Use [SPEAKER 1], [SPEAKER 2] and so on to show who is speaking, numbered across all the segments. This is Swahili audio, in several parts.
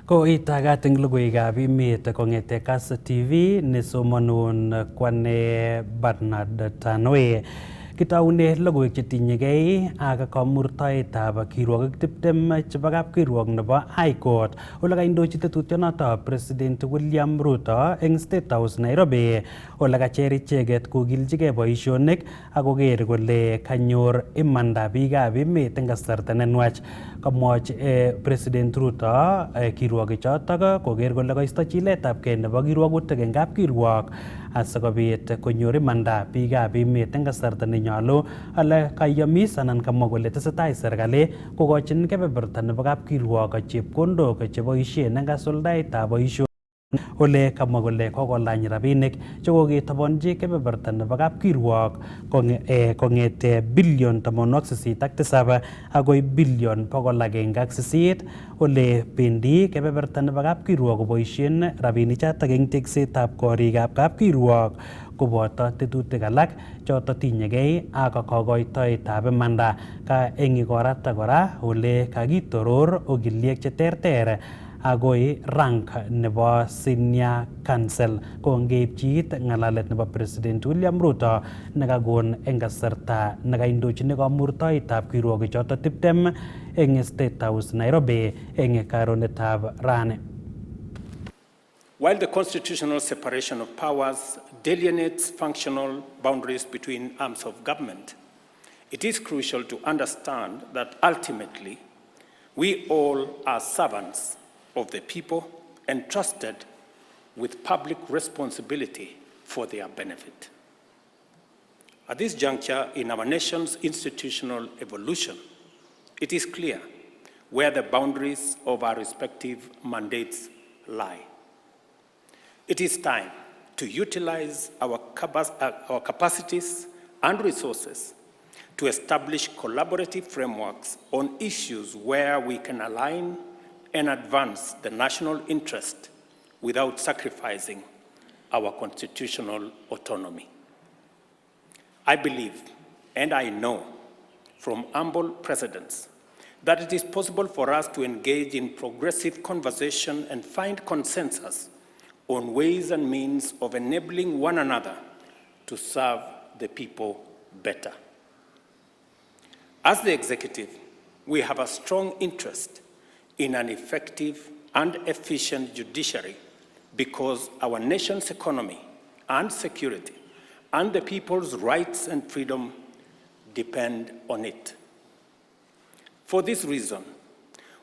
[SPEAKER 1] Ko itagat eng logoiwekab emet kong'ete Kass TV nesomanun kwane Bernard Tanwe. Kitaune logoiwek chetinyegei ak kamurtaetab kirwogik 20 chebo kapkirwok nebo High Court ole kaindochi tetutionoto President William Ruto eng State House Nairobi ole kacher icheget kogiljigei boisionik ak koker kole kanyor imanda biikab emet eng kasarta nenwach. Kamwochi President Ruto kirwogichotok koker kole kaisto chiletabgei nebo kirwogutik eng kapkirwok asikobit konyor imanda biikab emet eng kasarta nenyolu. Ale kayamis anan kamwa kole tesetai serikali kokochin kebeberta nebo kapkirwok chepkondok cheboisien eng kasuldaetab boisionik ole kamwa kole kokolany rabinik chekoketobonji kebeberta nebo kapkirwok kong'ete billion 87 agoi billion 108 ole bendi kebeberta nebo kapkirwok koboisien rabinichatok eng teksetab korikab kapkirwok koboto tetutik alak choto tinyegei ak kokoitoetab imanda eng ikorata kora ole kakitoror ogiliek cheterter agoi rank nebo senior counsel ko ngeipchi it ng'alalet nebo President William Ruto nekakon eng kasarta nekaindochini kamurtoetab kirwogichoto 20 eng State House Nairobi eng karonetab rani.
[SPEAKER 2] While the constitutional separation of powers delineates functional boundaries between arms of government, it is crucial to understand that ultimately we all are servants of the people entrusted with public responsibility for their benefit. At this juncture in our nation's institutional evolution, it is clear where the boundaries of our respective mandates lie. It is time to utilize our capacities and resources to establish collaborative frameworks on issues where we can align and advance the national interest without sacrificing our constitutional autonomy. I believe, and I know from humble precedents, that it is possible for us to engage in progressive conversation and find consensus on ways and means of enabling one another to serve the people better. As the executive, we have a strong interest in an effective and efficient judiciary because our nation's economy and security and the people's rights and freedom depend on it. For this reason,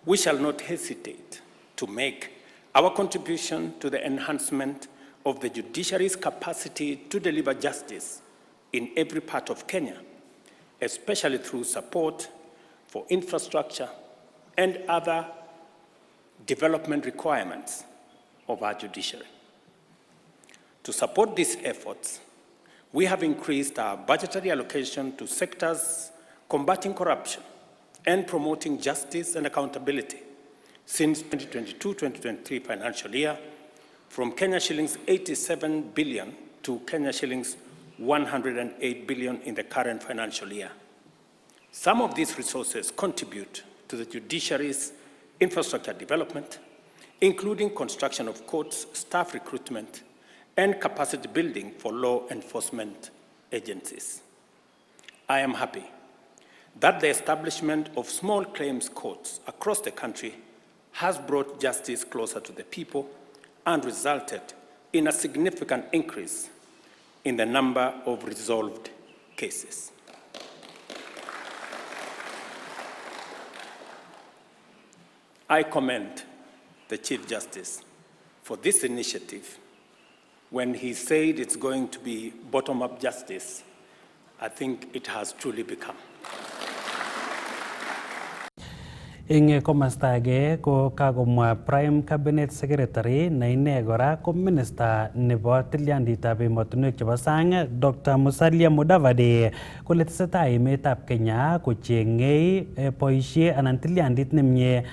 [SPEAKER 2] we shall not hesitate to make our contribution to the enhancement of the judiciary's capacity to deliver justice in every part of Kenya, especially through support for infrastructure and other development requirements of our judiciary. To support these efforts, we have increased our budgetary allocation to sectors combating corruption and promoting justice and accountability since 2022-2023 financial year from Kenya shillings 87 billion to Kenya shillings 108 billion in the current financial year. Some of these resources contribute to the judiciary's infrastructure development, including construction of courts, staff recruitment, and capacity building for law enforcement agencies. I am happy that the establishment of small claims courts across the country has brought justice closer to the people and resulted in a significant increase in the number of resolved cases. I commend the Chief Justice for this initiative. When he said it's going to be bottom-up justice, I think it has truly become.
[SPEAKER 1] Ing komasta age ko kagomwa Prime Cabinet Secretary na ine kora ko Minister nebo Tilyanditap emotinwek chebo sang Dr. Musalia Mudavadi kole tesetai emetab Kenya kochengei boisie anan tilyandit nemie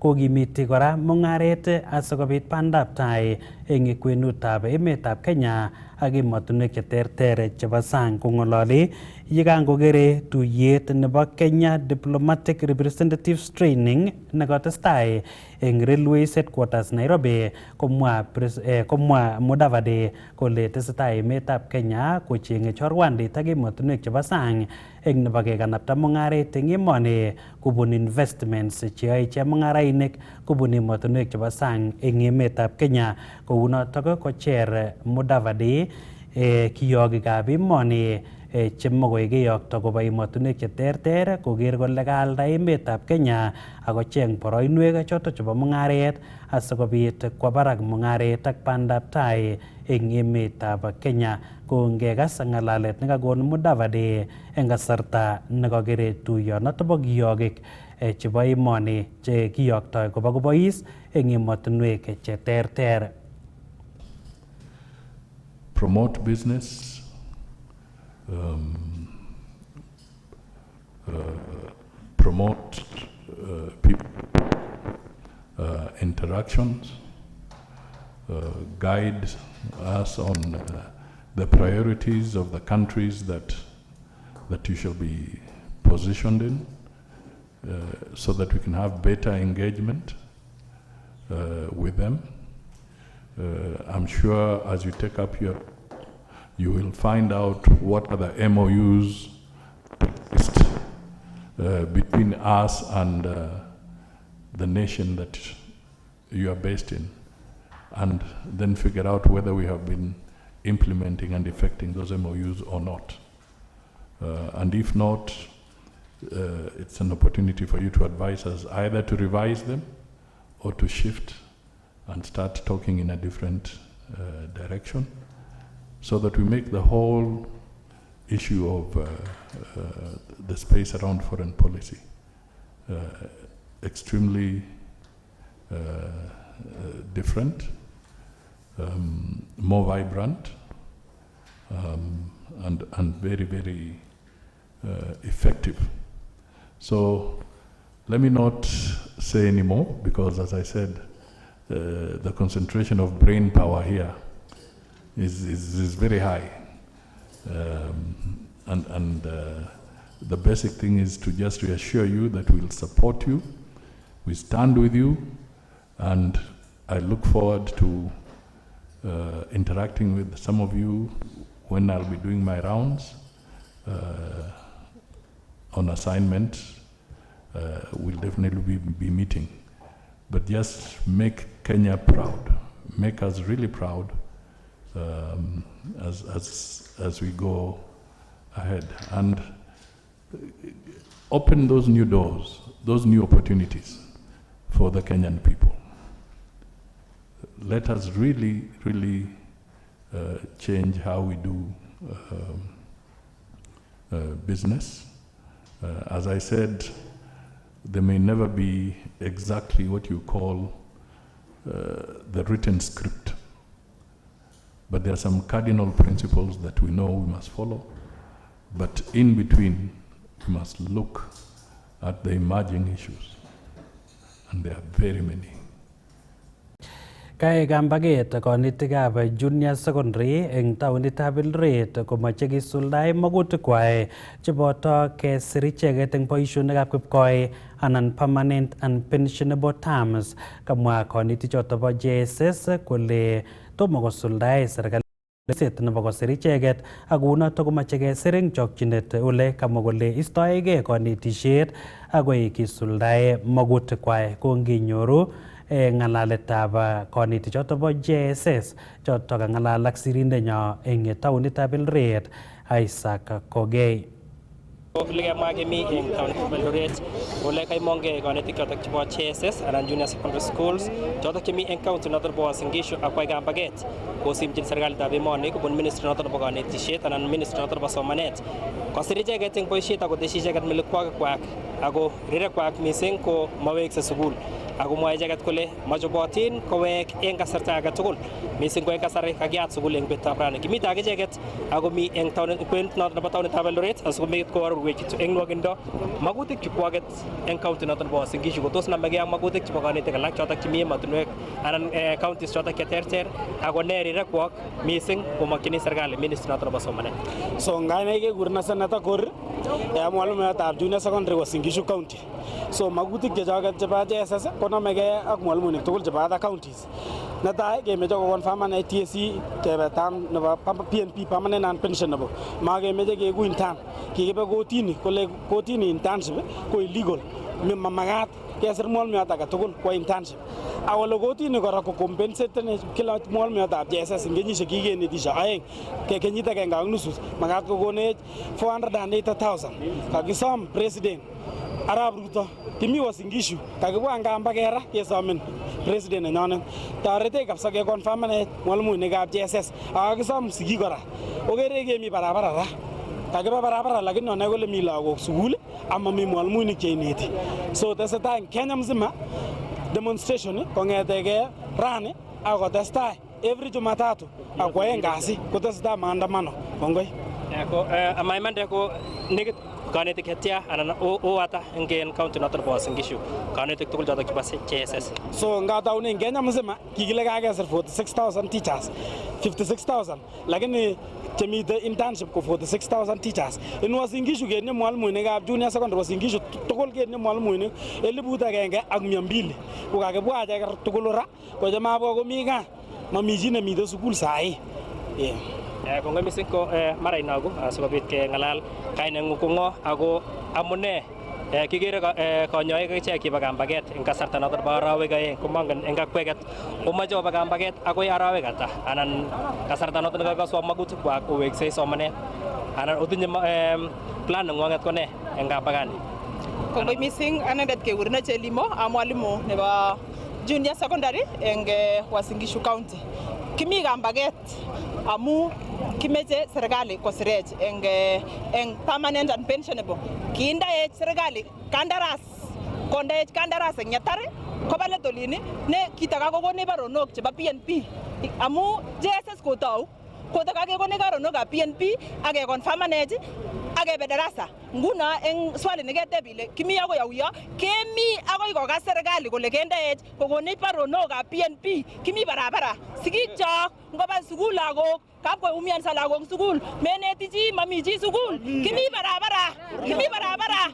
[SPEAKER 1] kokimiti kora mung'aret asikobit bandab tai eng kwenutab emetab Kenya ak emotinwek cheterter chebo sang kong'ololi yekangokere tuyet nebo Kenya Diplomatic Representatives Training nekotestai eng Railways Headquarters Nairobi komwa Mudavadi kole tesetai emetab Kenya kocheng'e chorwandit ak emotinwek chebo sang eng nebo kekanapta mung'aret eng emoni kubun investments cheyoe chemung'arainik kubun emotinwek chebo sang eng emetab Kenya. Kounotok kocher Mudavadi kiyogikab emoni chemokoi keyokto koba emotinwek cheterter koker kole kaalda emetab Kenya akocheng boroinwek choto chebo mung'aret asikobit kwa barak mung'aret ak bandab tai eng emetab Kenya. Ko ngekas ng'alalet nekakon Mudavadi eng kasarta nekakere tuyonoto bo kiyogik chebo emoni che kiyoktoi koba kobois eng emotinwek cheterter.
[SPEAKER 3] Promote business, promote people, interactions, guide us on the priorities of the countries that you shall be positioned in, so that we can have better engagement with them. I'm sure as you take up you will find out what are the MOUs between us and the nation that you are based in, and then figure out whether we have been implementing and effecting those MOUs or not. And if not, it's an opportunity for you to advise us either to revise them or to shift and start talking in a different direction, so that we make the whole issue of the space around foreign policy extremely different, more vibrant, and very, very effective. So let me not say any more, because as I said, the concentration of brain power here is very high. And the basic thing is to just reassure you that we'll support you, we stand with you, and I look forward to interacting with some of you when I'll be doing my rounds on assignment. We'll definitely be meeting. But just make Kenya proud, make us really proud as we go ahead, and open those new doors, those new opportunities for the Kenyan people. Let us really, really change how we do business. As I said, there may never be exactly what you call the written script, but there are some cardinal principles that we know we must follow. But in between, we must look at the emerging issues, and there are very many.
[SPEAKER 1] Kae kambaget konetikab junior secondary eng taonitab Eldoret komoche kisuldae magutikwai cheboto kesir icheket eng boisionikab kipkoi anan permanent and pensionable terms. Kamwa konetichoto bo JSS kole tomo kosuldae serikali nebo kosir icheket, ak kounoto komoche kesir eng chokchinet ole kamwa kole istoegei konetisiet agoi kisuldae magutikwai. Konginyoru ng'alaletab konetichoto bo JSS choto kang'alal ak sirindenyo eng taonitab Eldoret Isaac Kogei.
[SPEAKER 4] Likemwa kemi eng taonitab Eldoret ole kaimongei konetik chotok chebo JSS anan junior secondary schools chotok chemi eng county notok bo Uasin Gishu ak kwai kambaget kosimchin serikalitab emoni kobun ministry notok nebo konetisiet anan ministry notok nebo somanet kosir icheket eng boisiet ako teshi icheket melekwakik kwak ako rirekwak mising ko mawekse sukul. ako mwae icheket kole machobotin kowek eng kasarta age tugul mising ko eng kasari kakiyat sukul eng betutab rani. Kimite ak icheket ako mi eng kwenut noto nebo taonitab Eldoret asikomekit koarorwech eng nwokindo makutik chukwaket eng county noto nebo Uasin Gishu kotos namegei ak makutik chebo kanetik alak chotok chemi emotinwek anan counties chotok cheterter ako ne rirekwok mising komakyini serikali ministry noto nebo somanet.
[SPEAKER 5] So ngaine kekurna Senator Kor mwalimuyotab junior secondary Uasin Gishu county. So makutik chechoket chebo JSS konamegei ak mwalimuinik tugul chebo other counties. Netai kemeche koconfirman TSC kebe tam nebo PNP permanent and pensionable. Makemeche keku intern. Kikibe kotini kole kotini internship ko illegal. Mamakat kesir mwalimuiyot age tugul kwa internship. Awole kotini kora ko compensate kila mwalimuyotab JSS eng kenyisiek kikenetishe aeng ke kenyit agenge ak nusu makat kokonech 480,000. Kakisom president Arap Ruto kimi Uasin Gishu kakibwa ngamba kera kesomen president nenyonet toretech kabisa ke confirmane mwalimuinikab JSS akakisom sigik kora okere kemi barabara ra kakiba barabara lakini onai kole mi lagok sukul ama mi mwalimuinik cheineti so tesetai Kenya mzima demonstration kongetege rani akotestai every Jumatatu ak kwaeng kasi kotestai maandamano kongoi
[SPEAKER 4] ko amaimande ko nekit kanetik hetya anan o ata eng county noto nebo Uasin Gishu kanetik tugul chotok chebo JSS.
[SPEAKER 5] So ngataune Kenya mzima kikile kakesir 46,000 teachers 56,000 lakini chemite internship ko 46,000 teachers. In Uasin Gishu kenye mwalimuinikab junior secondary Uasin Gishu tugul kenye mwalimuinik 1,200 ko kakibwa icheket tugul ra ko chemabwa komi gaa mami chi nemite sukul sahi.
[SPEAKER 4] Kongoi mising ko mara inagu asikobit kengalal kainengung ko ngo ako amune kikere konyoik ichek kiba kambaget eng kasarta noto nebo arawek aeng komangen eng kakweket omache oba kambaget akoi arawek ata anan kasarta noto nekakoswa makutik kwak oweksei somanet anan otinye plan nengwanget ko ne eng kambagani.
[SPEAKER 6] Kongoi mising anendet kekurena Chelimo mwalimu nebo junior secondary eng Uasin Gishu county. Kimi kambaget amu kimeche serikali kosirech eng permanent and pensionable. Kindaech serikali kandaras kondaech kandaras eng Yatari kobale tolini ne kitakakokone baronok chebo PNP amu JSS kotau kotakakekone baronokab PNP ake confirmanech akebe darasa nguno eng swali neketeb ile kimi akoi auyo kemi akoi kokas serikali kole kendaech kokonech baronokab PNP kimi barabara sikikchok ngoba sukul lagok kapkoumiansa lagok sukul meneti chi mami chi sukul kimi barabara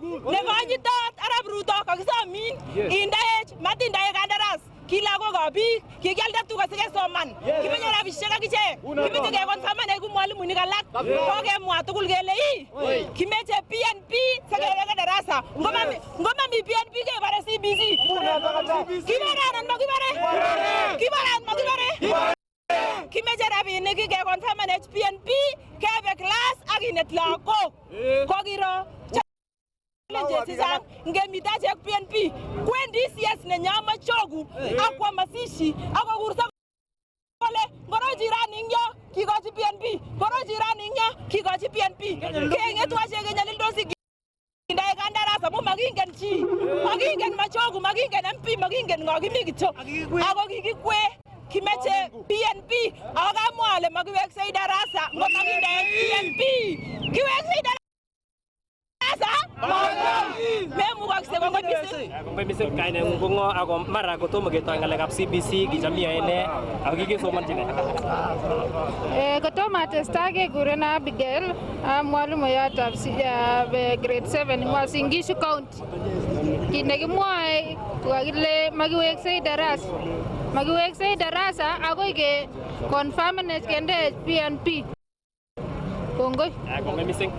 [SPEAKER 6] nekonyitot Arap Ruto kakisomin indaech matindae kandaras ki lagokab biik kikialda tuga sikesoman kimenye rabisiek akichek kimeche kekonfirmane ku mwalimuinik alak kokemwa tugul kele kimeche PNP sekeweke darasa ngomami PNP kebare CBC kibaran makibare kimeche rabinik kekonfirmane PNP kebe class akinet lagok kokiro chezang ngemitache PNP kwendi CS nenyama chogu akwa masishi akakursa kole ngoro jirani ngyo kikochi PNP ngoro jirani ngyo kikochi PNP kengetu acheke nyalildosi ndae kandarasa mu makingen chi makingen machogu makingen MP makingen ngokimi kityo ako kikikwe kimeche PNP akamwale makiweksei darasa ngomakinde PNP kiweksei darasa Kongoi mising kainengung ko ngo ako mara kotomo ketoi ngalekab CBC kicham iyoe ne ako kikesomanchi ne?
[SPEAKER 7] Kotomo atestai kekurena Abigail mwalimuyotab grade 7 eng Uasin Gishu county. Kit nekimwoe kokakile makiweksei darasa akoi ke confirmanech kende PNP. Kongoi.
[SPEAKER 4] Kongoi mising.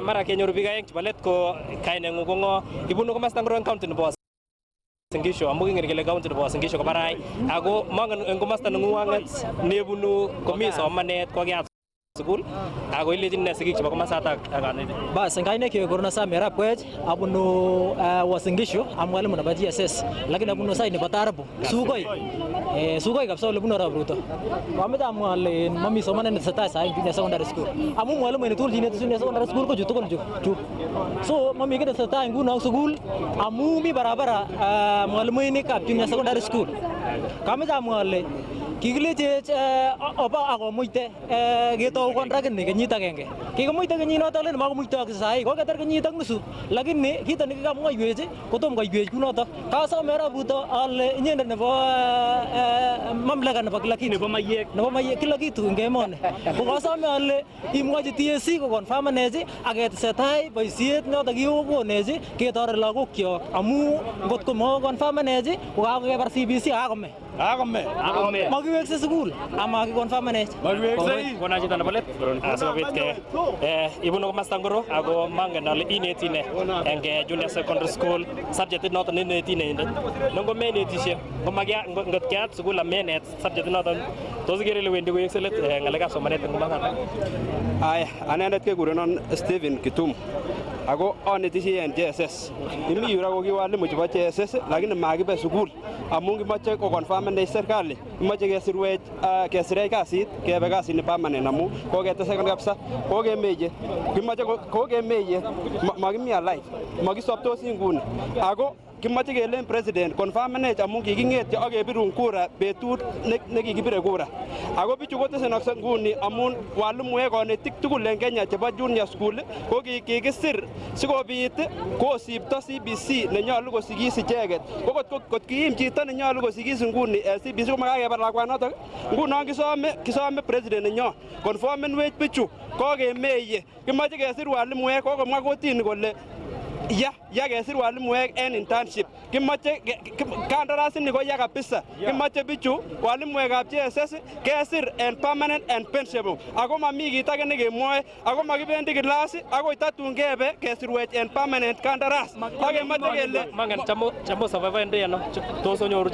[SPEAKER 4] Mara kenyoru biik aeng chebo let ko kainengung ko ngo ibunu komasta ngoro eng county nebo Uasin Gishu amu kingen kele county nebo Uasin Gishu ko barai ako mangen eng komasta neng'ung'et nebunu komi somanet kokiyat sukul ako ilechin ne sigik chebo komasatak akanetik.
[SPEAKER 8] Bas ngaine kekurna Sami Arap Koech abunu Uasin Gishu amwalimu nebo GSS lakini abunu side nebo Tarabu sugoi kabisa ole bunu Arap Ruto. Wameche amwa ale mami somanet netesetai sai junior secondary school. Amu mwalimu ni tugul jineti junior secondary school ko tugul chu. So mami kit netesetai nguno sukul amu mi barabara mwalimuinik ab junior secondary school. Kameche amwa ale kikileche oba akomuite ketou contract ni kenyit agenge. Kikomuite kenyinoto len makomuite sai koketar kenyit ak nusu lakini kito nekikamwoiwech kotom koiwech kunoto. Kasome Arap Ruto ale inyendet nebo mamlaka nebo kila kitu nebo mayek kila kitu eng emoni. Ko kasome ale imwochi TSC ko confirmanech ak ketesetai boisiet noto kikokonech ketoret lagokyok amu ngotko mo confirmanech ko kakokebar CBC akome. Makiwekse sukul ama kikonfirmanech.
[SPEAKER 4] Kona chito nebo let asikobit ke ibunu komasta ngoro ako mangen ale ineti ne eng junior secondary school subject noton ineti inendet. Nongo menetishe komakia ngot kiat sukul amenet subject noton tos ikere ile wendi koyekse let ngalekab somanet eng komasta.
[SPEAKER 9] Aya, anendet kekurenon Stephen Kitum. Ako anetishi en JSS. Imi yura ko kiwalimu chebo JSS lakini makibe sukul amu kimache ko confirmane serikali. Kimache kesirech kasit kebe kasit ni permanent amu koketesekon kabisa. Kokemeje. Kimache kokemeje makimi alive. Makisoptosi nguni. Ako kimache kelen president confirmane amu kikinget ak kebirun kura betut nekikibire kura. Ako bichu kotesenokse nguni amu walimuek konetik tugul en Kenya chebo junior school ko kikisir sikobit kosipto CBC nenyolu kosikis icheket. Ko kot kiim chito nenyolu kosikis nguni CBC ko makakebar lakwanotok. Ngunon kisome president nenyo conformenwech bichu kokemeye. Kimache kesir walimuek kokomwa kotini kole ya kesir walimuek en internship. Kimache kandarasini ko ya kabisa. Kimache bichu walimuekab JSS kesir en permanent and pensionable. Ako mami kit age nekemwoe ako makibendi class ako tatun kebe kesirwech en permanent kandaras. Akemache kele
[SPEAKER 4] mangen chamo survive ano tos onyoru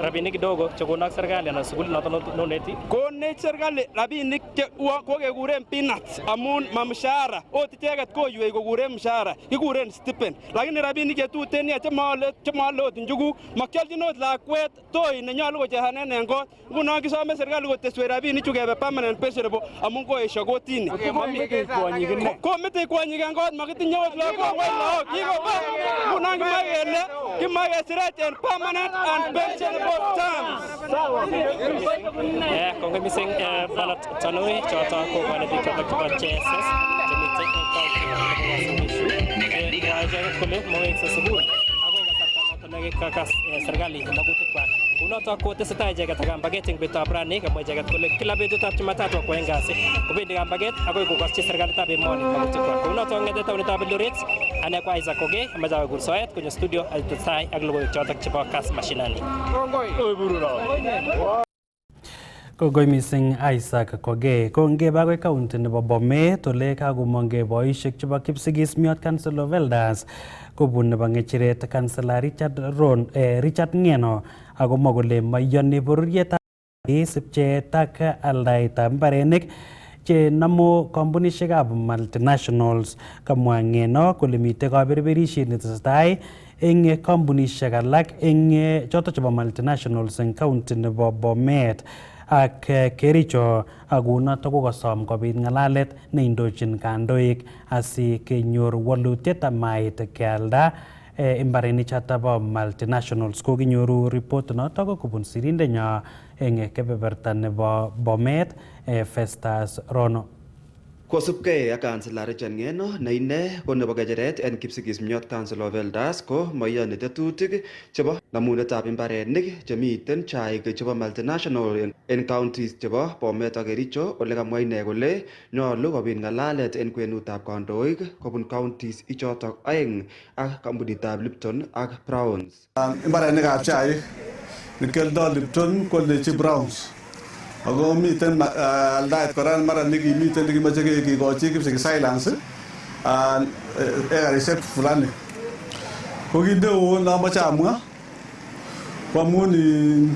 [SPEAKER 4] rabinik kidogo chekonak serikali ana sukul noton noneti.
[SPEAKER 9] Konech serikali rabinik che kokekuren peanuts amun mamshahara. Ot icheket koywei kokuren mshahara. Kikuren stipend. Lakini rabinik chetuten ya chemale ot njuguk makyalchin ot lakwet toi nenyolu kochesanen en kot. Ngunon kisome serikali koteswech rabinik chu kebe permanent pensionable amun koesho kotini. Komete kwonyik en kot makitinye ot lakok wai laok. Kikoba. Ngunon kimache kesirech en permanent and pensionable terms.
[SPEAKER 4] Kongoi mising Bernard Tanui choto ko kanetik choto chebo JSS chemiten kole mowekse sukul akoi kasarta noton nekikakas serikali magutikwak. Kunotok kotesetai icheket ak kambaget eng betutab rani kamwa icheket kole kila betutab Jumatatu ak kwaeng kasi kobendi kambaget akoi kokoschi serikalitab emoni magutikwak. Kunotok ngete taonitab Eldoret ane ko Isaac Oge amache akur soet konyo studio atestai ak logoiwek chotok chebo Kas Mashinani.
[SPEAKER 1] Kongoi mising Isaac Koge. Kongeba akoi county nebo Bomet ole kakomongei boisiek chebo Kipsigis Miot Council of Elders kobun nebo ng'echeret Councillor Richard Ng'eno akomwa kole maiyoni bororietab sipcheet ak aldaetab mbarenik che namu kampunishekab multinationals. Kamwa Ng'eno kole mitei kaberberisiet netesetai eng kampunishek alak eng choto chebo multinationals eng county nebo Bomet ak Kericho akunoto kokosom kobit ng'alalet neindochin kandoik asi kenyor walutiet amait kealda imbarenik choto bo multinationals. Kokinyoru report noto kobun sirindenyo eng kebeberta nebo Bomet Festus Rono.
[SPEAKER 10] Kosubkei ak Councillor Richard Ng'eno ne ine ko nebo kecheret en Kipsigis Miot Council of Elders ko maiyoni tetutik chebo namunetab imbarenik chemiten chaik chebo multinational en counties chebo Bomet ak Kericho ole kamwa ine kole nyolu kobit ng'alalet en kwenutab kandoik kobun counties ichotok aeng ak kampunitab Lipton ak Browns.
[SPEAKER 11] Imbarenikab chaik nekioldo Lipton kwoldechi Browns. Ako miten aldaet kora mara nekimiten nekimache kikochi Kipsigis Highlands ekarisiek fulani. Ko kit neo neamoche amwa ko amun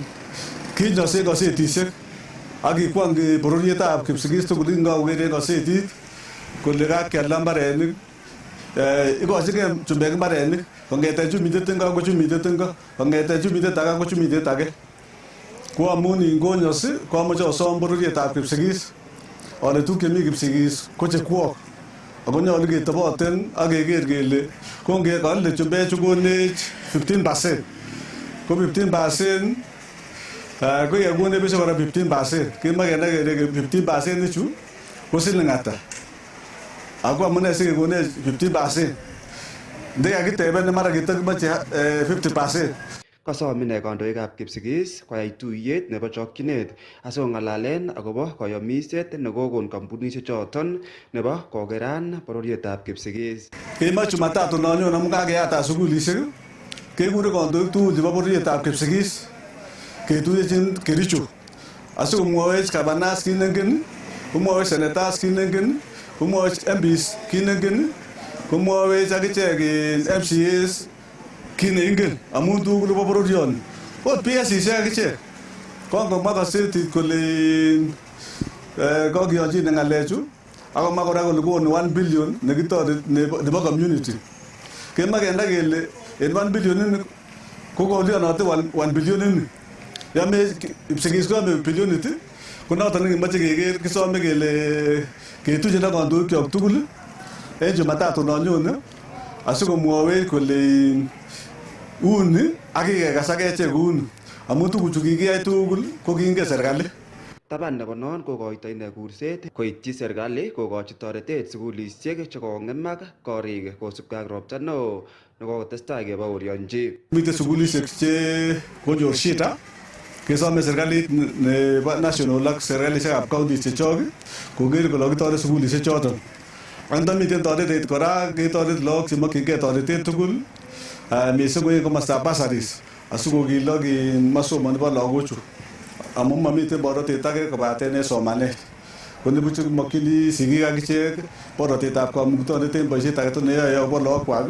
[SPEAKER 11] kinyosen kasetisiek ak kikwong bororietab Kipsigis tugul ingokokere kosetit kole kakyalda mbarenik ikochinge chumbek mbarenik kong'eten chumindet ingo akoi chumindet ingo, kong'eten chumindet age akoi chumindet age. Ko amun ingonyos koamoche osom bororietab Kipsigis ale tuguk chemi Kipsigis ko chekwok ako nyolu ketoboten ak keker kele kongekole chumbechu konech 15%. Ko 15% ko yekonech besho kora 15%. Kemoe kenai kele 15% ichu ko siling ata. Ako amune sikekonech 15%. Ndekakiteben mara kitomoche 50%.
[SPEAKER 10] Kosom ine kandoikab Kipsigis koyai tuyet nebo chokchinet asikong'alalen akobo koyomiset nekokon kampunishek choton nebo kokeran bororietab Kipsigis.
[SPEAKER 11] Kemoe Jumatatu nonyone amu kakeyata sukulishek kekure kandoik tugul chebo bororietab Kipsigis ketuyechin Kericho asikomwowech Kabanas kit nengen, komwowech senators kit nengen, komwowech MPs kit nengen, komwowech akichek MCAs kit neingen amun tugul bo bororioni. Ot PSishek akichek kongomwa kosetit kole kokiyonjine ng'alechu akomwa kora kole konu 1 billion nekitoret nebo community. Kemoe kenai kele en 1 billion ini ko kolionote 1 billion ini. Yome Kipsigis koyome billionit ko noton nekimoche keker kisome kele ketuchen ak kandoikyok tugul en Jumatatu nonyone asikomwowech kole uni ak kikekas akechek uni amun tuguchu kikiyai tugul ko kiingen serikali.
[SPEAKER 10] Taban nebo non kokoito ine kurset koityi serikali kokochi toretet sukulishek chekong'emak korik kosubkei ak ropta neo nekokotestai kebaorionji.
[SPEAKER 11] Miten sukulishek che konyor shida kesome serikalit nebo national ak serikalishekab county chechok koker kole kakitoret sukulishek choton. Ak ndamiten toretet kora ketoret lagok chemokyingei toretet tugul mising ko en komostab bursaries asikokilok masomo nebo lagochu amun mamiten borotet age kobaten en somanet. Ko nibuch mokyini sigik akichek borotetab kamuktoindet en boisiet agetugul neyoe akobo lagokwak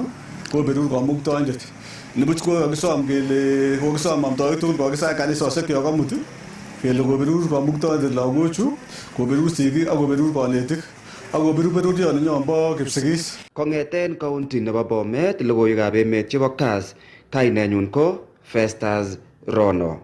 [SPEAKER 11] koberur kamuktoindet. Nibuch ko kakisom kele kokisom amtoik tugul kokisach kanisosiek kyok amut kele koberur kamuktoindet lagochu, koberur sigik ak koberur konetik ak koberur berurioni nyon bo Kipsigis.
[SPEAKER 10] Kong'eten county nebo Bomet, logoiwekab emet chebo KAS, kainenyun ko Festus Rono.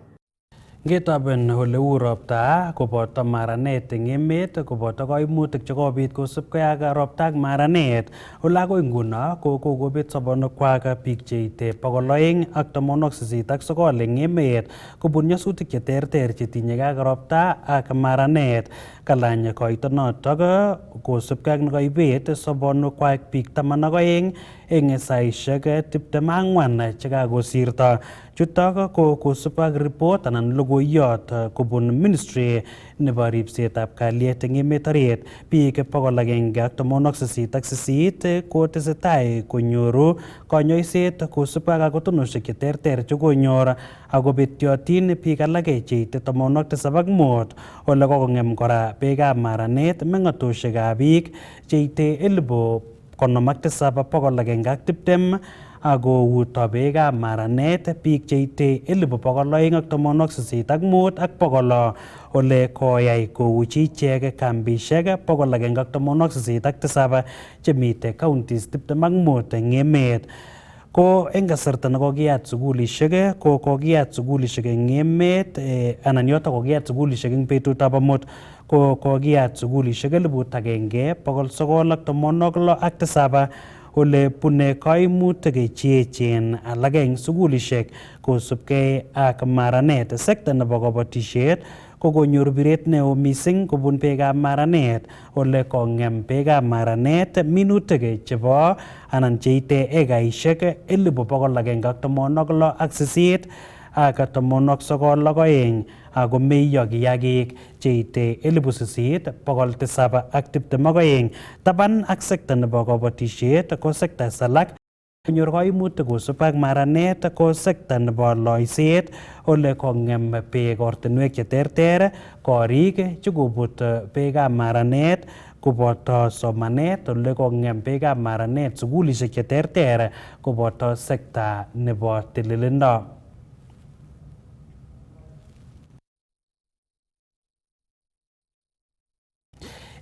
[SPEAKER 1] Ngetoben ole uu ropta koboto maranet eng emet koboto koimutik chekobit kosubkei ak ropta ak maranet ole akoi nguno ko kokobet sobonukwak biik cheite 289 eng emet kobun nyasutik cheterter chetinyegei ak ropta ak maranet. Kalany koito notok kosubkei ak nekaibet sobonukwak biik 12 eng saishek 24 chekakosirto. Chutok ko kosubkei ak report anan logoiyot kobun ministry nebo ripsetab kalyet eng emet orit. Biik 188 kotesetai konyoru konyoiset kosubkei ak kakotonoshek cheterter chekonyor akobetyotin biik alake cheite 75 ole kokong'em kora beekab maranet meng'otoshekab biik cheite 57,120 akouto beekab maranet biik cheite 285,600 ak 600 ole koyai kouchi ichek kambishek 187 chemite counties 25 eng emet. Ko eng kasarta nekokiyat sukulishek ko kokiyat sukulishek eng emet anan yotok kokiyat sukulishek eng betutab amut ko kokiyat sukulishek 1,967 ole bune koimutik cheechen alake eng sukulishek kosubkei ak maranet. Sekta nebo kabatishet ko konyor biret neo mising kobun beekab maranet ole kong'em beekab maranet minutik chebo anan cheite ekaishek 116,8 ak 92 ako meiyo kiyagik cheite 8,722. Taban ak sekta nebo kabatishet ko sekta salak konyor koimutik kosubkei ak maranet ko sekta nebo loiset ole kong'em beek ortinwek cheterter, korik chekobut beekab maranet koboto somanet ole kong'em beekab maranet sukulishek cheterter koboto sekta nebo tililindo.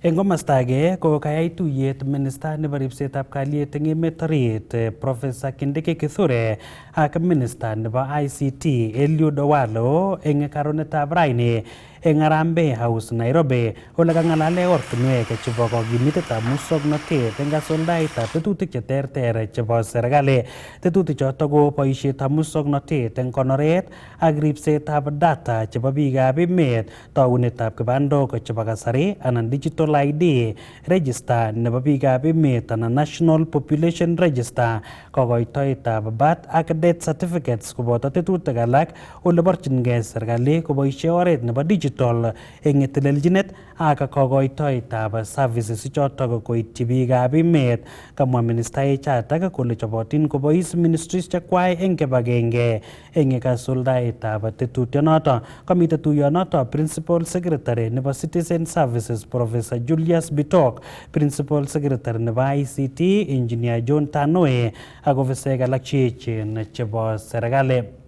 [SPEAKER 1] Eng komasta age ko kayai tuyet minister nebo ripsetab kalyet eng emet orit Professor Kindiki Kithure ak minister nebo ICT Eliud Owalo eng karonetab raini eng Harambee House Nairobi ole kang'alale ortinwek chebo kokimitetab muswoknotet eng kasuldaetab tetutik cheterter chebo serikali. Tetutik chotok ko boisietab muswoknotet eng konoret ak ripsetab data chebo biikab emet, taunetab kibandok chebo kasari anan digital ID, register nebo biikab emet anan National Population Register, kokoitoetab birth ak death certificates koboto tetutik alak ole borchingei serikali koboisie oret nebo digital eng telelchinet ak kokoitoetab services chotok koityi biikab emet. Kamwa ministaek chotok kole chobotin kobois ministries chekwai eng kibagenge eng kasuldaetab tetutionoto. Kamite tuyonoto Principal Secretary nebo Citizen Services Professor Julius Bitok, Principal Secretary nebo ICT Engineer John Tanoe ak ofisaek alak cheechen chebo serikali.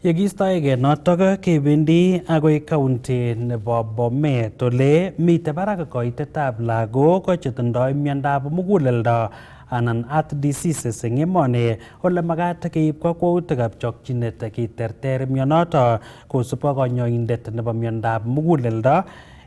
[SPEAKER 1] Yekiistoegei notok kebendi agoi county nebo Bomet ole mitei barak koitetab lagok chetindoi miondab muguleldo anan heart diseases eng emoni ole magat keib kakwautikab chokchinet kiterter mionoto kosubkei kanyoindet nebo miondab muguleldo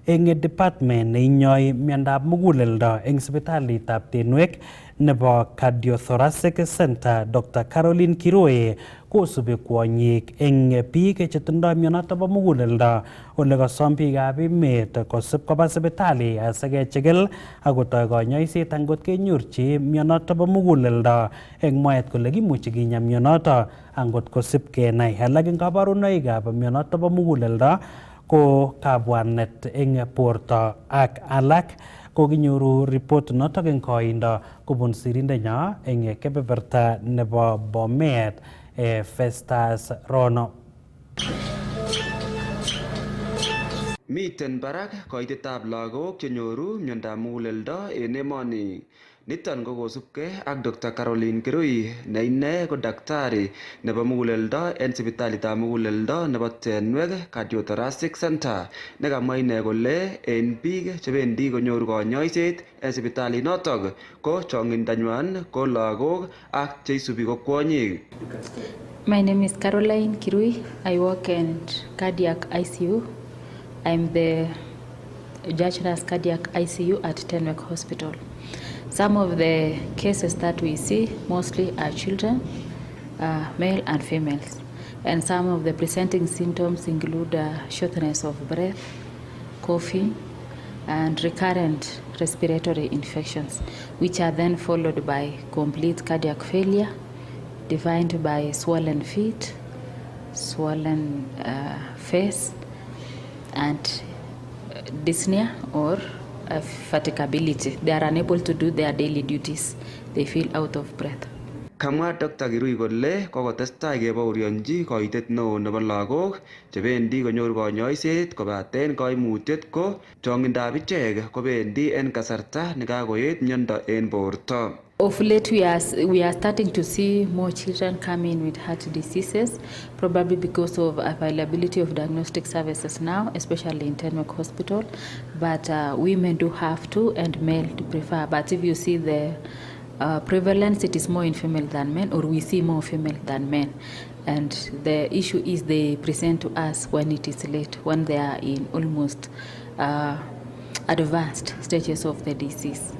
[SPEAKER 1] eng department neinyoi miondab muguleldo eng sipitalitab Tenwek nebo Cardiothoracic Center Dr. Caroline Kiroi kosubi kwonyik eng biik chetindoi mionoto bo muguleldo ole kasom biikab emet kosib koba sipitali asikechikil akotoi kanyoiset angot kenyorchi mionoto bo muguleldo eng mwaet kole kimuchi kinya mionoto angot kosib kenai. Alak eng kabarunoikab mionoto bo muguleldo ko kabwanet eng borto ak alak kokinyoru report notok eng koindo kobun sirindenyo eng kebeberta nebo Bomet Festus Rono.
[SPEAKER 10] Miten barak koitetab lagok chenyoru miondab muguleldo en emoni. Niton ko kosubkei ak Dr. Caroline Kirui ne ine ko daktari nebo muguleldo en sipitalitab muguleldo nebo Tenwek Cardiothoracic Center nekamwa ine kole en biik chebendi konyoru konyoiset en sipitalit notok ko chongindanywan ko lagok ak cheisubi ko kwonyik.
[SPEAKER 12] My name is Caroline Kirui. I work in cardiac ICU. I'm the judge nurse cardiac ICU at Tenwek Hospital. Some of the cases that we see mostly are children, male and females. And some of the presenting symptoms include shortness of breath, coughing, and recurrent respiratory infections, which are then followed by complete cardiac failure, defined by swollen feet, swollen face, and dyspnea or fatigability. They are unable to do their daily duties. They feel out of breath.
[SPEAKER 10] Kamwa Dr. Kirui kole kokotestai kebaorionji koitet neo nebo lagok chebendi konyoru konyoiset kobaten koimutiet ko chongindab ichek kobendi en kasarta nekakoet miondo en borto.
[SPEAKER 12] Of late, we are starting to see more children come in with heart diseases, probably because of availability of diagnostic services now, especially in Tenwek Hospital. But women do have to, and male to prefer. But if you see the prevalence, it is more in female than men, or we see more female than men. And the issue is they present to us when it is late, when they are in almost advanced stages of the disease.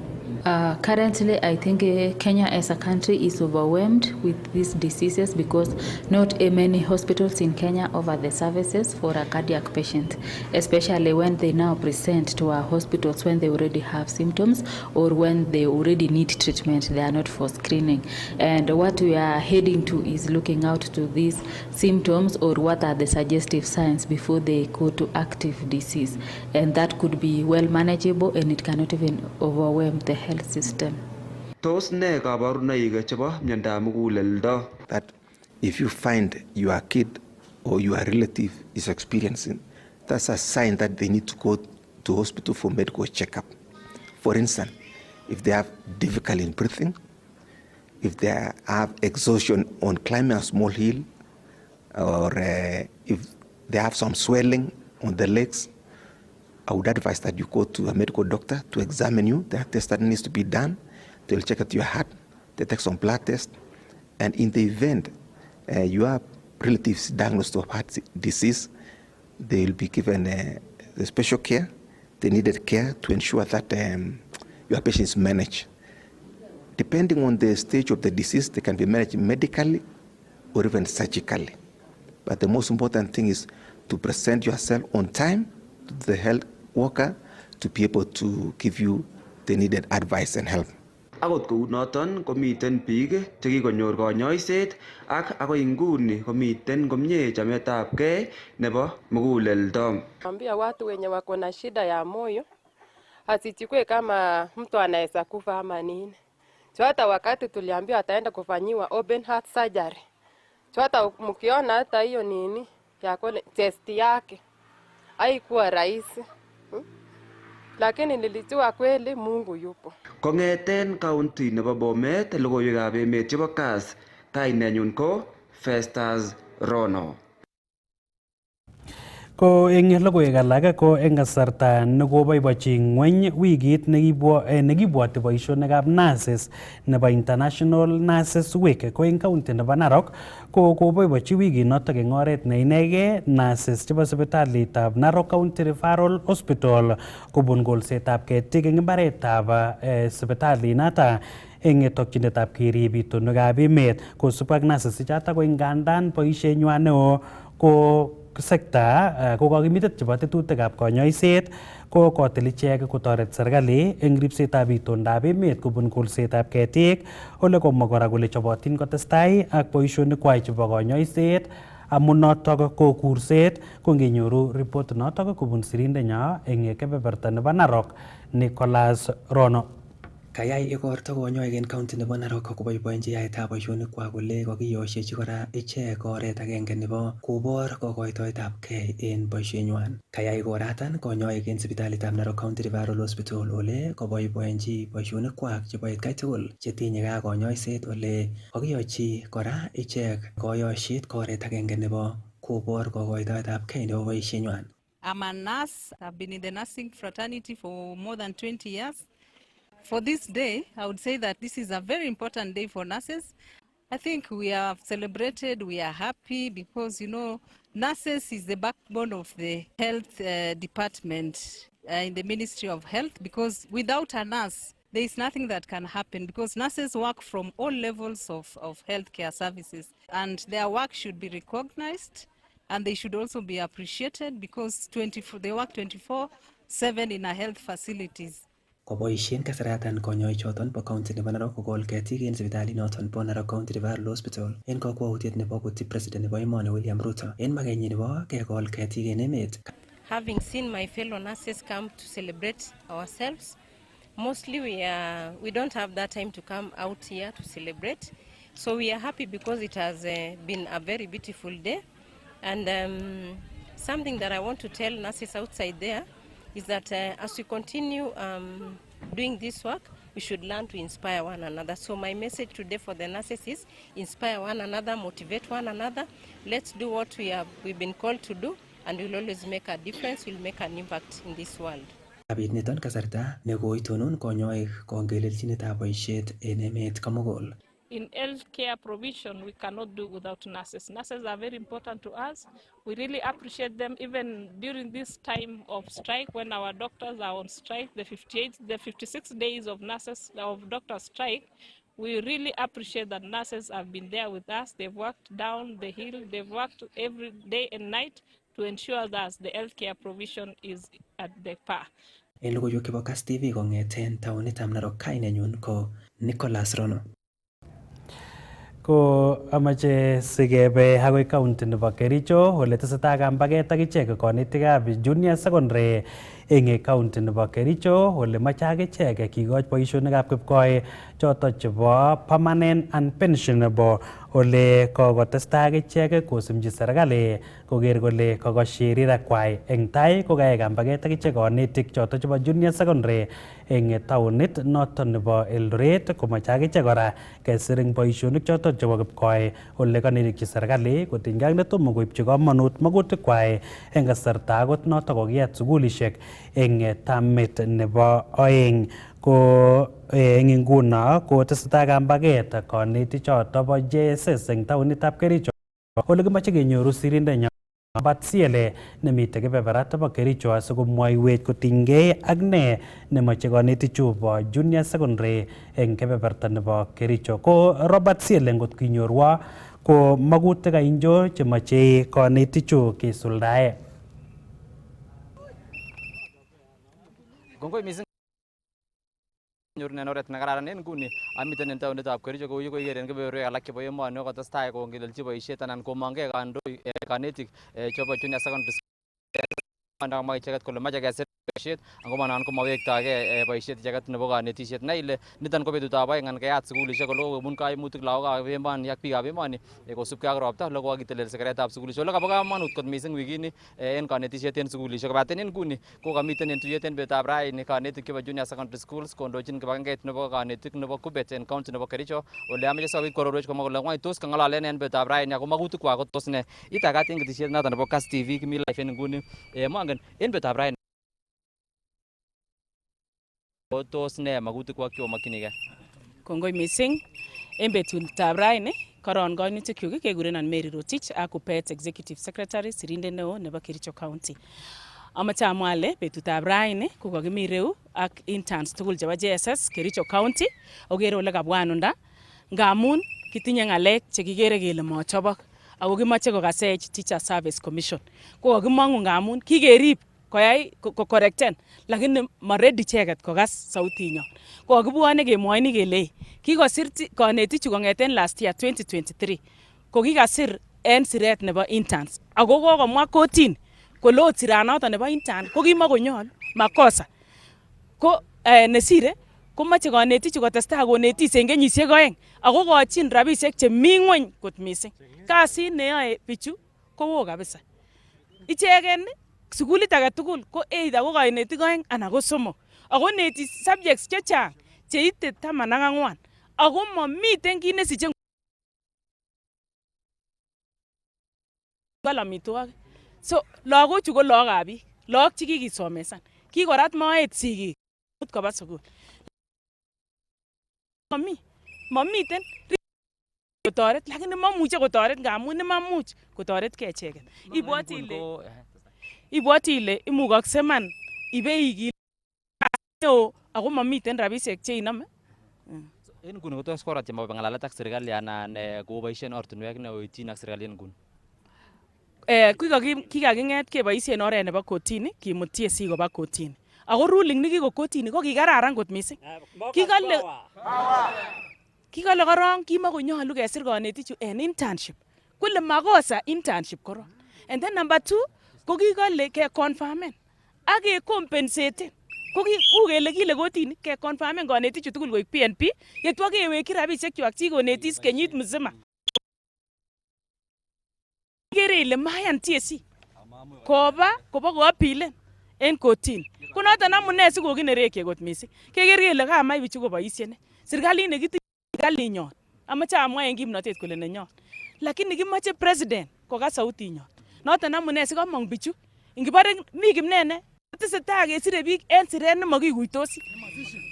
[SPEAKER 12] Currently, I think Kenya as a country is overwhelmed with these diseases because not many hospitals in Kenya offer the services for a cardiac patient, especially when they now present to our hospitals when they already have symptoms or when they already need treatment. They are not for screening. And what we are heading to is looking out to these symptoms or what are the suggestive signs before they go to active disease. And that could be well manageable and it cannot even overwhelm the health system.
[SPEAKER 10] Tos ne kabarunoik chebo miondab muguleldo?
[SPEAKER 13] That if you find your kid or your relative is experiencing, that's a sign that they need to go to hospital for medical checkup. For instance, if they have difficulty in breathing, if they have exhaustion on climbing a small hill, or if they have some swelling on the legs, I would advise that you go to a medical doctor to examine you. There are tests that needs to be done. They'll check out your heart, they take some blood tests, and in the event you have relatives diagnosed with heart disease, they will be given the special care, the needed care to ensure that your patient is managed. Depending on the stage of the disease, they can be managed medically or even surgically. But the most important thing is to present yourself on time to the health worker to be able to give you the needed advice and help.
[SPEAKER 10] Akot kou noton komiten biik chekikonyor konyoiset ak akoi nguni komiten komie chametabgei nebo muguleldo.
[SPEAKER 14] Ambia watu wenye wako na shida ya moyo asichukue kama mtu anaweza kufa ama nini. Hata wakati tuliambiwa ataenda kufanyiwa open heart surgery, hata mkiona hata hiyo nini yako test yake haikuwa rahisi, lakini nilijua kweli Mungu yupo.
[SPEAKER 10] Kongeten county nebo Bomet, logoiwekab emet chebo Kass, kainenyun ko Festus Rono.
[SPEAKER 1] Ko eng logoiwek alak ko eng kasarta nekoboibochi ng'weny wikit nekibwoti boisionikab nurses nebo International Nurses Week ko eng county nebo Narok ko koboibochi wikinotok eng oret ne inegei nurses chebo sipitalitab Narok County Referral Hospital kobun kolsetab ketik eng imbaretab sipitalinata eng tokyinetab kerib itonwekab emet kosubkei ak nurses ichotok ko ngandan boisienywa neo ko sekta ko kakimitet chebo tetutikab konyoiset ko kotil ichek kotoret serikali eng ripsetab itondab emet kobun kolsetab ketik, ole komwa kora kole chobotin kotestai ak boisionikwai chebo konyoiset amu notok ko kurset ko ngenyoru report notok kobun sirindenyo eng kebeberta nebo Narok Nicholas Rono.
[SPEAKER 15] Kayai igorto konyoik en county nebo Narok koboiboenchi yaetab boisionikwak kole kokiyosiechi kora ichek oret agenge nebo kobor kokoitoetabgei en boisienywan. Kayai igoratan konyoik en sipitalitab Narok County Referral Hospital ole koboiboenchi boisionikwak chebo etkai tugul chetinyegei ak konyoiset ole kokiyochi kora ichek koyosiet ko oret agenge nebo kobor kokoitoetabgei nebo boisienywan.
[SPEAKER 16] I'm a nurse. I've been in the nursing fraternity for more than 20 years. For this day, I would say that this is a very important day for nurses. I think we have celebrated, we are happy because, nurses is the backbone of the health department in the Ministry of Health, because without a nurse, there is nothing that can happen, because nurses work from all levels of healthcare services, and their work should be recognized and they should also be appreciated because they work 24/7 in our health facilities.
[SPEAKER 15] Koboisien kasaratan konyoichoton po county nebo Narok kokol ketik en sipitalinoton po Narok County Referral Hospital en kakwautiet nebo kutyi president nebo emoni William Ruto en magenyi nebo kekol ketik en emet.
[SPEAKER 17] Having seen my fellow nurses come to celebrate ourselves, mostly we don't have that time to come out here to celebrate. So we are happy because it has been a very beautiful day. And something that I want to tell nurses outside there is that as we continue doing this work, we should learn to inspire one another. So my message today for the nurses is inspire one another, motivate one another. Let's do what we've been called to do, and we'll always make a difference, we'll make an impact in this world.
[SPEAKER 15] Abit niton kasarta nekoitonon konyoik kongelelchinetab boisiet en emet komugul.
[SPEAKER 18] In healthcare provision, we cannot do without nurses. Nurses are very important to us. We really appreciate them even during this time of strike when our doctors are on strike, the 56 days of doctor strike. We really appreciate that nurses have been there with us. They've worked down the hill. They've worked every day and night to ensure that the healthcare provision is at the par.
[SPEAKER 15] En logoiwek chebo Kass TV kong'eten taonitab Narok, kainenyun ko Nicholas Rono.
[SPEAKER 1] Ko amache sikebe agoi county nebo Kericho ole tesetai kambaget ak ichek konetikab junior secondary eng county nebo Kericho ole mache ak ichek kikoch boisionikab kipkoi choto chebo permanent and pensionable ole kokotestai akichek kosumchi serikali koker kole kokoshi rirakwai eng tai kokayai kambaget akichek konetik choto chebo junior secondary eng taunit noton nebo Eldoret komoche akichek kora kesir eng boisionik choto chebo kipkoi ole kanerikyi serikali kotinygei ak netomo koipchi komonut magutikwai eng kasarta akot noto kokiyat sukulishek eng tamit nebo oeng ko eng nguno ko tesetai kambaget konetik choto bo JSS eng taunitab Kericho ole kimache kenyoru sirindenyo Batsiele nemite kebeberat bo Kericho asikomwoiwech kotinygei ak ne nemoche konetichu bo junior secondary eng kebeberta nebo Kericho ko Robert Siele ngot kinyorwa ko magutik ainjo chemoche konetichu kisuldae.
[SPEAKER 19] Kongoi mising nyorunen oret nekararan en nguni amiten en taonitab Kericho kou ye koiker en kebeberwek alak chebo emoni kotestai kongelelchi boisiet anan komongei kanetik chebo junior secondary school icheket kole moche kesir boisiet angomanan komawektoigei boisiet icheket nebo kanetisiet na ile niton ko betutab oeng anan keyat sukulishek ole kobun kaimutik lagokab emoni ak biikab emoni kosubkei ak ropta ole kokitelel sekeretab sukulishek ole kabo kamanut kot mising wikini en kanetisiet en sukulishek kobaten en nguni ko kamiten en tuyet en betutab raini kanetik chebo junior secondary schools kondochin kibagengeit nebo kanetik nebo Kubet en county nebo Kericho ole ameche sobit kororwech komwa kole ngwany tos kangalalen en betutab raini ako magutikwak ko tos ne itagat en ketisiet noton nebo Kass TV kimi live en nguni mongen en betutab raini tos ne magutikwak cheomokyinigei.
[SPEAKER 20] Kongoi mising en betutab raini koron koinutikyuk kekurenon Mary Rotich ak Kubet Executive Secretary sirindet neo nebo Kericho County. Amache amwa ale betutab raini ko kakimi reu ak interns tugul chebo JSS Kericho County okere ole kabwanunda ngamun kitinye ngalek chekikere kele mochobok ako kimoche kokasech Teacher Service Commission. Ko kakimongu ngamun kikerib koyai kokorekten lakini maredi icheket kokas sautinyon. Ko kakibwone kemwoini kele kikosir kanetichu kongeten last year 2023 ko kikasir en siret nebo interns ako kokomwa kotini kole ot siranoton nebo intern ko kimakonyolu makosa ko nesire komoche kanetichu kotestai konetis en kenyisiek oeng ako kochin rabisiek chemi ngweny kot mising. Kasit neyoe bichu kowo kabisa icheken sukulit age tugul ko either ko kanetik oeng anan ko somok ako neti subjects chechang cheite 14 ako mamiten kit nesiche amitwogik. So lagochu ko lagokab biik, lagok chekikisomesan, kikorat moet sigik koba sukul. Mamiten kotoret lakini mamuche kotoret ngamun mamuch kotoretkei icheket. Ibwoti ile imukakse man ibeikil ako mamiten rabisiek cheinome.
[SPEAKER 19] En nguni ko tos korat chemo ngalalet ak serikali anan koboisien ortinwek neoityin ak serikali en nguni.
[SPEAKER 20] Kikakinget keboisien oret nebo kotini kimut TSC koba kotini. Ako ruling nikiko kotini ko kikararan kot mising. Kikale korong kimakonyolu kesir kanetichu en internship. Kole makosa internship korong. And then number 2 ko kikale ke confirmen ak ke compensate. Ko kele kile kotini ke confirmen kanetichu tugul koik PNP yetwa kewekyi rabisiek chwak chikonetis kenyit mzima. Kere ile mayan TSC koba koapilen en kotini. Ko noton amune sikokinerekye kot mising. Keker kele kamach bichu koboisien. Serikalit nekitinye serikalinyon amache amwa en kimnotet kole nenyon. Lakini kimache president kokas sautinyon. Noton amune sikomong bichu. Ingibare mi kimnene tesetai kesire biik en siret nemakikuitosi.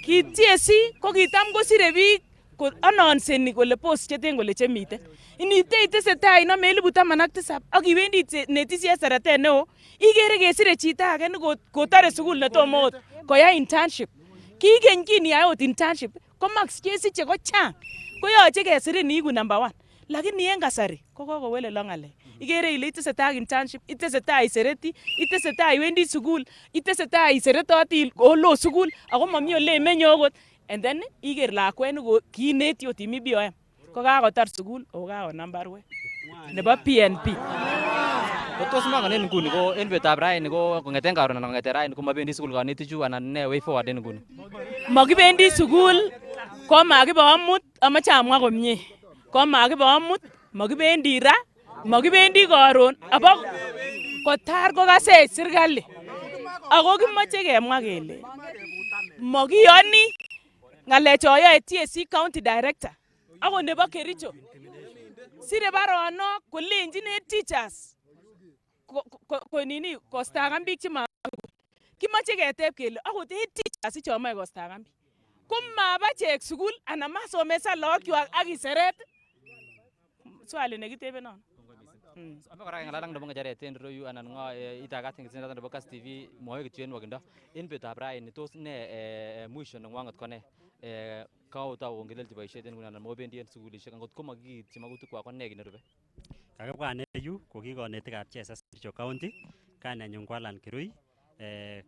[SPEAKER 20] Ki TSC ko kitam kosire biik ko announceni kole post cheten kole chemiten. Inite tesetai inome 17,000 ak iwendi netisi seretet neo ikere kesire chito age ne kotare sukul netomo ot koyai internship. Kikeny kiniyai ot internship ko max chesiche ko chang. Koyoche kesirin iigu number 1. Lakini en kasari ko kokowelelo ng'alek. Ikere ile itesetai internship, itesetai isereti, itesetai iwendi sukul, itesetai iseretoti olo sukul ako mami ole imenye okot. And then iker lakwet ne kiineti ot imi BOM ko kakotar sukul ako kakonam barwet nebo PNP.
[SPEAKER 19] Tos mangen en nguni ko en betutab raini ko kongeten karon anan kongeten raini ko mabendi sukul kanetichu anan ne way forward en nguni.
[SPEAKER 20] Makibendi sukul ko makibe amut amache amwa komie. ko makibe amut, makibendi ra, makibendi karon, abo kotar kokase serikali. Ako kimache kemwa kele makiyoni ngalecho yoe TSC County Director ako nebo Kericho. Sire baronok kolenjin teachers ko nini kostakan biik che kimache keteb kele akot teachers chomoe kostakan biik ko maba chek sukul anan masomesa lookwak ak iseret. Swali nekitebe non.
[SPEAKER 19] Ame kora ngalalang nebo ngecheret en royu anan ngo itagat ngecheret nebo Kass TV moe kituen wakindo en betutab raini tos ne mwisho nengwanget ko ne kaotau ongelelchi boisiet en nguno anan mobendi en sukulishek angot ko makiityi makutikwak ko ne kinerube.
[SPEAKER 21] Kakibwane yu ko ki konetikab JSS Kericho County kainenyu ko Alan Kirui.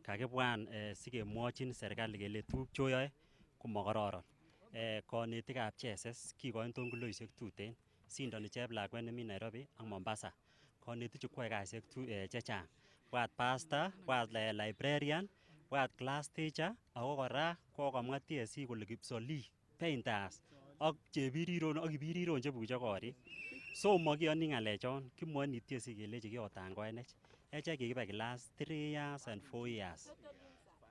[SPEAKER 21] Kakibwan sikemwochin serikali kele tuguk choyoe komakororon. Konetikab JSS kikoin tongiloisiek tuten sindoni cheplakwet nemi Nairobi ak Mombasa. Konetichu kwae kasisiek chechang. Bwat pastor, bwat librarian, bwat class teacher, ako kora kokomwa TSC kole kipsolik, painters ak chebiriron ak kibiriron chebuche korik. So makiyoni ngalechon, kimwoni TSC kelechi kiotangoenech. Echek kikibe class 3 years and 4 years.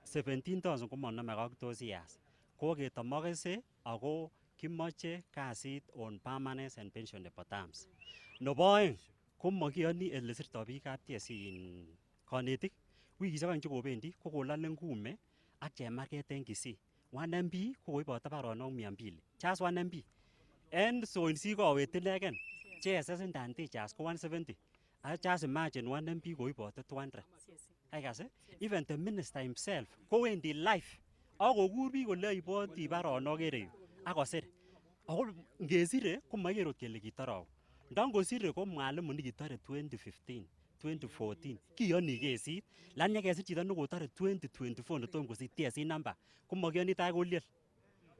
[SPEAKER 21] 17,000 komanome ak 2 years. Koketomokese ako kimache kasit on permanence and pensionable terms. Nebo oeng ko makiyoni ele sirto biikab TSC in konetik. Wikisiek oeng chekobendi ko kolale ngume ak chemarget en Kisii. 1 MB ko koibote baronok 200. Just 1 MB. En Sonsi kowet inegen. JSS and teachers ko 170. I just imagine 1 MB koibote 200. Aikas, even the minister himself kowendi live. Ako kokur biik kole iboti baronok ereyu. Akosir. Ako ngesire ko makerot kele kitorau. Ndangosire ko mwalimu nikitore 2015, 2014. Kiyoni kesit. Lan nyekesir chito nekotore 2024 netom kosich TSC number. Ko makiyoni tai koliel.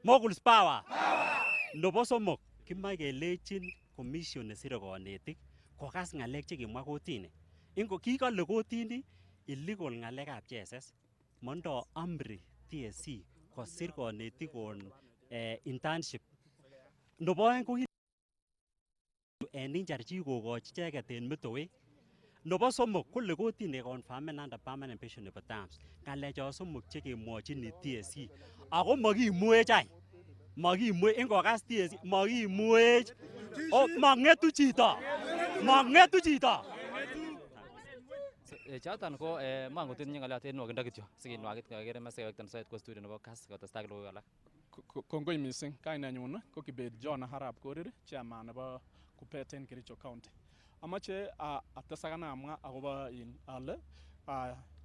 [SPEAKER 21] Moguls power. Nebo somok kimae kelechin commission nesire konetik kokas ngalek chekimwa kotini. Ingo kikole kotini illegal ngalekab JSS. Mondo amri TSC kosir konetik on internship. Nebo oeng ko en injar chi kokochi icheket en metowek. Nebo somok kole kotini confirmen under permanent pensionable terms. Ngalecho somok chekemwochin TSC. Ako makimwech any. Makimwech ingokas TSC makimwech. Mangetu chito. Mangetu chito.
[SPEAKER 19] Choton ko mangotinye ngoliot en wakindo kityo sikinwakit kekere mesewekten soet ko studio nebo Kass kotestai logoiwek alak.
[SPEAKER 22] Kongoi missing kainenyun ko Kibet John Arap Korir chairman nebo Kuppet en Kericho County. Amache atesak amwa akobo ale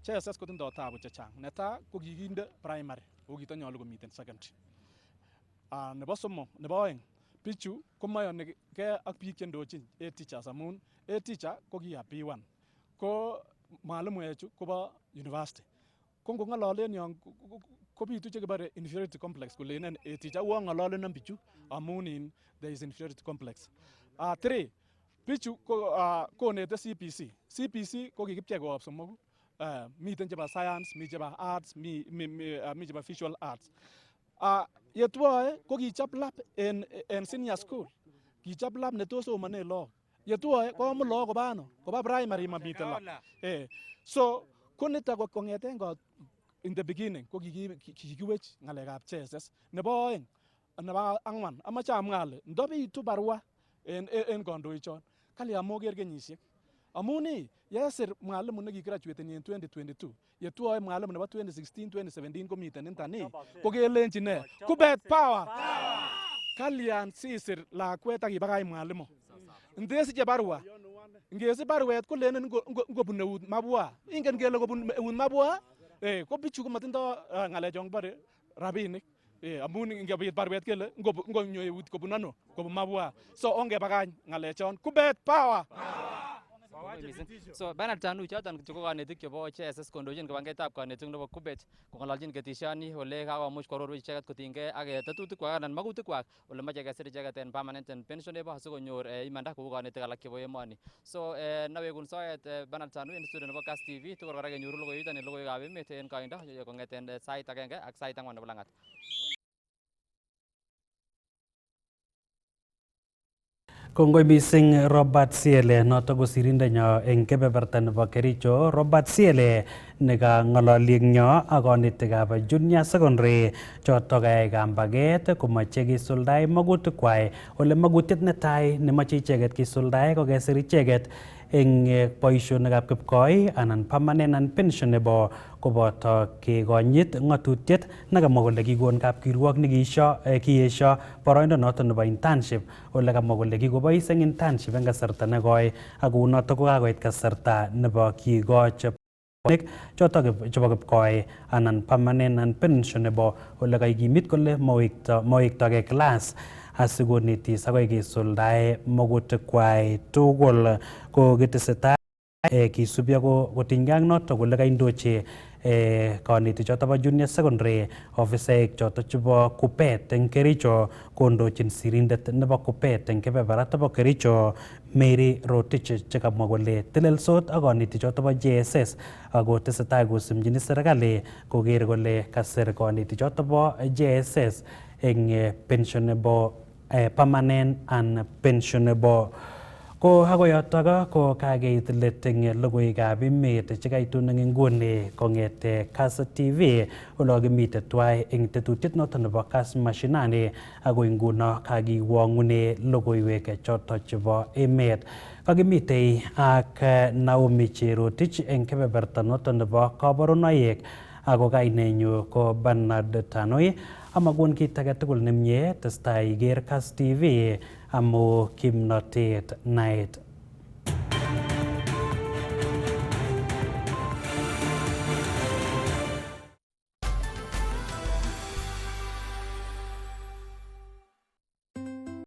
[SPEAKER 22] JSS kotindoi tabu chechang. Netai ko kikinde primary ako kitanyolu komiten secondary. Nebo somok nebo oeng bichu komayoni ke ak biik chendochin teachers amun teacher ko ki B1 ko mwalimuechu kobo university. Ko ngong'ololen yon kobitu chekibore inferiority complex kolenen teacher uon ng'ololen bichu amun there is inferiority complex. 3 bichu konete CPC. CPC ko kikipchei koop somoku. Miten chebo science, mi chebo arts, mi chebo visual arts. Yetwoe ko kichop lab en senior school. Kichop lab netos somane lagok. Yetwoe komu lagok koba ano? Koba primary mamiten lab. So konito ko kongeten in the beginning ko kikiwech ngalekab JSS. Nebo oeng, nebo angwan, amache amwa ale ndobitu barua en kandoichon kalya moker kenyisiek. Amun yesir mwalimu nekigraduaten en 2022, yetwoe mwalimu nebo 2016, 2017 komiten intani, ko kelenchi ne? Kuppet power. Kalyan sisir lakwet ak ibakach mwalimu. Ndesiche barua. Ngesich baruet kolenen ngobun eut mabwa. Ingen kele kobun eut mabwa? Ko bichu komatindo ngalechon bare rabinik. Amun ngebit baruet kele ngonyo eut kobun ano? Kobun mabwa. So ongebakach ngalechon. Kuppet power.
[SPEAKER 19] So Bernard Tanu choton ko kanetik chebo JSS kondochin kibangetab kanetik nebo Kuppet kong'ololchin ketishoni ole kakomuch kwororwech icheket kotinygei ak tetutikwak anan makutikwak ole moche kesir icheket en permanent and pensionable asikonyor imanda kou kanetik alak chebo emoni. So nawekun soet Bernard Tanu en studio nebo Kass TV tugul kora kenyoru logoiwechuton en logoiwekab emet en koindo kong'eten sait 1 ak sait 4 nebo lang'at.
[SPEAKER 1] Kongoi mising Robert Siele noto ko sirindenyo eng kebeberta nebo Kericho. Robert Siele neka ng'ololi eng yo ak konetikab junior secondary choto kayai kambaget komoche kisuldae magutikwai. Ole magutiet netai nemoche icheket kisuldae ko kesir icheket eng boisionikab kipkoi anan permanent and pensionable koboto kekonyit ng'atutiet nekamwa kole kikon kapkirwok nekiyesho boroindo noto nebo internship ole kamwa kole kikobois eng internship eng kasarta nekoi ak kounoto kokakoit kasarta nebo kikoch choto chebo kipkoi anan permanent and pensionable ole kaikimit kole mawektogei class asikonetis akoi kisuldae magutikwai tugul ko kitesetai kisubi ako kotinygei ak noto kole kaindochi kanetik choto bo junior secondary ofisaek choto chebo Kuppet eng Kericho kondochin sirindet nebo Kuppet eng kebeberta bo Kericho Mary Rotich chekamwa kole telelsot ak kanetik choto bo JSS ako tesetai kosimchini serikali koker kole kasir kanetik choto bo JSS eng pensionable permanent and pensionable. Ko akoi yotok ko kakeit let eng logoiwekab emet chekaitun eng nguni kong'ete Kass TV ole kimite twai eng tetutiet noto nebo Kass Mashinani akoi nguno kakiwang'une logoiwek choto chebo emet. Kakimitei ak Naomi Cherotich eng kebeberta noto nebo kabarunoik ako kainenyu ko Bernard Tanoi. Amakon kit age tugul nemie testai iker Kass TV amu kimnotet naet